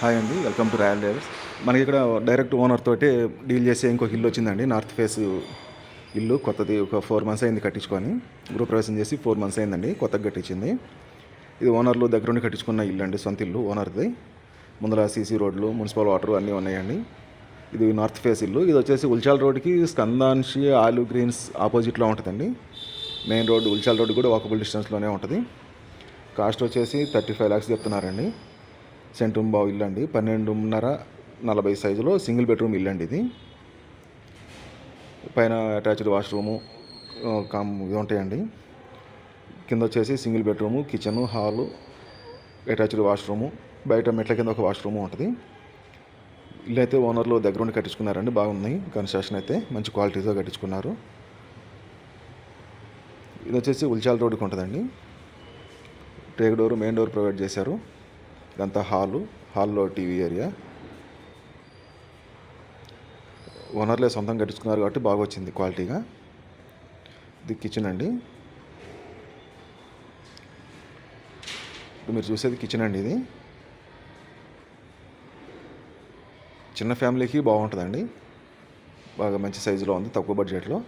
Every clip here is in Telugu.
హాయ్ అండి, వెల్కమ్ టు రాయల్ డైవర్స్. మనకి ఇక్కడ డైరెక్ట్ ఓనర్ తోటి డీల్ చేసే ఇంకొక ఇల్లు వచ్చిందండి. నార్త్ ఫేస్ ఇల్లు కొత్తది. ఒక 4 months అయింది కట్టించుకొని. గృహప్రవేశం చేసి 4 months అయిందండి. కొత్తగా కట్టించింది. ఇది ఓనర్లు దగ్గరుండి కట్టించుకున్న ఇల్లు అండి, సొంత ఇల్లు ఓనర్ది. ముందర సీసీ రోడ్లు, మున్సిపల్ వాటర్ అన్నీ ఉన్నాయండి. ఇది నార్త్ ఫేస్ ఇల్లు. ఇది వచ్చేసి ఉల్చాల్ రోడ్కి స్కందాన్షి ఆలివ్ గ్రీన్స్ ఆపోజిట్లో ఉంటుందండి. మెయిన్ రోడ్డు ఉల్చాల్ రోడ్డు కూడా వాకబుల్ డిస్టెన్స్లోనే ఉంటుంది. కాస్ట్ వచ్చేసి 35 lakhs చెప్తున్నారండి. సెంట్రూమ్ బావు ఇల్లు అండి. 12.5 సైజులో సింగిల్ బెడ్రూమ్ ఇల్లు అండి ఇది. పైన అటాచ్డ్ వాష్రూము ఇది ఉంటాయండి. కింద వచ్చేసి single bedroom, kitchen, hall, attached washroom, బయట మెట్ల కింద ఒక వాష్రూము ఉంటుంది. ఇల్లు అయితే ఓనర్లు దగ్గరుండి కట్టించుకున్నారండి. బాగుంది కన్స్ట్రక్షన్ అయితే, మంచి క్వాలిటీతో కట్టించుకున్నారు. ఇది వచ్చేసి ఉల్చాల్ రోడ్డుకి ఉంటుందండి. Take door, main door provide చేశారు. ఇదంతా హాల్లో టీవీ ఏరియా. ఓనర్లే సొంతంగా కట్టించుకున్నారు కాబట్టి బాగా వచ్చింది క్వాలిటీగా. ఇది కిచెన్ అండి. ఇప్పుడు మీరు చూసేది కిచెన్ అండి. ఇది చిన్న ఫ్యామిలీకి బాగుంటుందండి. బాగా మంచి సైజులో ఉంది, తక్కువ బడ్జెట్లో.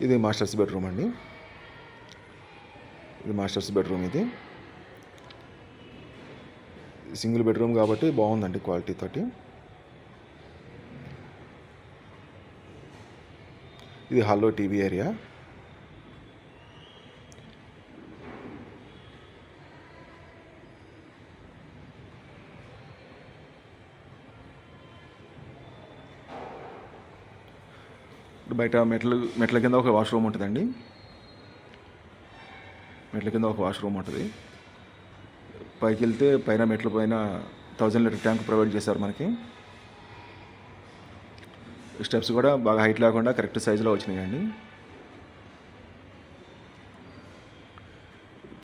ఇది మాస్టర్స్ బెడ్రూమ్ అండి. ఇది మాస్టర్స్ బెడ్రూమ్. ఇది సింగిల్ బెడ్రూమ్ కాబట్టి బాగుందండి క్వాలిటీ తోటి. ఇది హాల్లో టీవీ ఏరియా. బయట మెట్ల కింద ఒక వాష్రూమ్ ఉంటుందండి. మెట్ల కింద ఒక వాష్రూమ్ ఉంటుంది. పైకి వెళ్తే పైన మెట్ల పైన 1000 లీటర్ ట్యాంక్ ప్రొవైడ్ చేశారు మనకి. స్టెప్స్ కూడా బాగా హైట్ లేకుండా కరెక్ట్ సైజులో వచ్చినాయండి.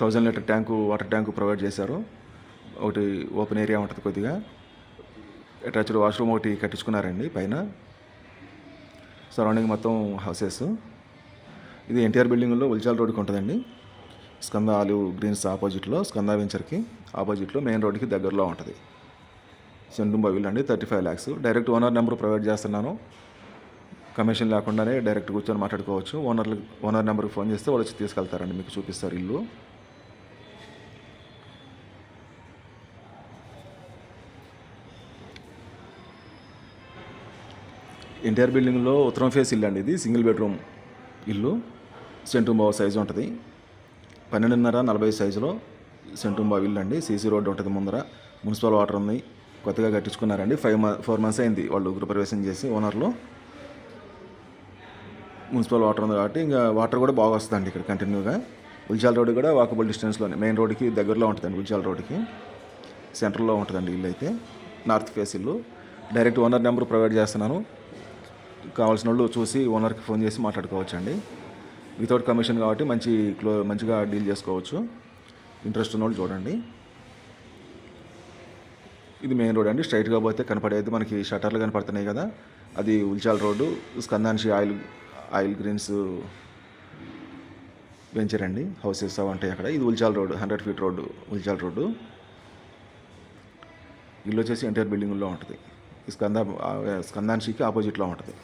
1000 litre tank, water tank provide చేశారు. ఒకటి ఓపెన్ ఏరియా ఉంటుంది కొద్దిగా. అటాచ్డ్ వాష్రూమ్ ఒకటి కట్టించుకున్నారండి పైన. సరౌండింగ్ మొత్తం హౌసెస్. ఇది ఎన్టీఆర్ బిల్డింగ్లో ఉల్చాల్ రోడ్డుకి ఉంటుందండి. స్కంద ఆలివ్ గ్రీన్స్ ఆపోజిట్లో, స్కంద వెంచర్కి ఆపోజిట్లో, మెయిన్ రోడ్కి దగ్గరలో ఉంటుంది. సెంట్రూమ్ బావు ఇల్లు అండి. 35 lakhs. Direct owner number provide చేస్తున్నాను. కమిషన్ లేకుండానే డైరెక్ట్ కూర్చొని మాట్లాడుకోవచ్చు. ఓనర్ నెంబర్కి ఫోన్ చేస్తే వాళ్ళు వచ్చి తీసుకెళ్తారండి, మీకు చూపిస్తారు ఇల్లు. ఎన్టీఆర్ బిల్డింగ్లో ఉత్తరం ఫేస్ ఇల్లు అండి. ఇది సింగిల్ బెడ్రూమ్ ఇల్లు. సెంట్రూమ్ బావు సైజు ఉంటుంది. 12.5 సైజులో సెంట్రూమ్ బావు ఇల్లు అండి. సీసీ రోడ్డు ఉంటుంది ముందర. మున్సిపల్ వాటర్ ఉంది. కొత్తగా కట్టించుకున్నారండి. 4 months అయింది వాళ్ళు గృహప్రవేశం చేసి ఓనర్లు. మున్సిపల్ వాటర్ ఉంది కాబట్టి ఇంకా వాటర్ కూడా బాగా వస్తుందండి ఇక్కడ కంటిన్యూగా. ఉల్చాల్ రోడ్డు కూడా వాకబుల్ డిస్టెన్స్లోనే, మెయిన్ రోడ్డుకి దగ్గరలో ఉంటుందండి. ఉల్చాల్ రోడ్డుకి సెంటర్లో ఉంటుందండి ఇల్లు అయితే. నార్త్ ఫేస్ ఇల్లు. డైరెక్ట్ ఓనర్ నెంబర్ ప్రొవైడ్ చేస్తున్నాను. కావాల్సిన వాళ్ళు చూసి ఓనర్కి ఫోన్ చేసి మాట్లాడుకోవచ్చు అండి. వితౌట్ కమిషన్ కాబట్టి మంచిగా డీల్ చేసుకోవచ్చు. ఇంట్రెస్ట్ ఉన్న వాళ్ళు చూడండి. ఇది మెయిన్ రోడ్ అండి. స్ట్రైట్గా పోతే కనపడేది మనకి షటర్లు కనపడుతున్నాయి కదా, అది Ulchal road. స్కందాన్షి oil Greens venture అండి. హౌసెస్ అవి ఉంటాయి అక్కడ. ఇది Ulchal road, 100 feet road, Ulchal road. ఇల్లు వచ్చేసి ఎన్టీఆర్ బిల్డింగ్లో ఉంటుంది. స్కందాన్షికి ఆపోజిట్లో ఉంటుంది.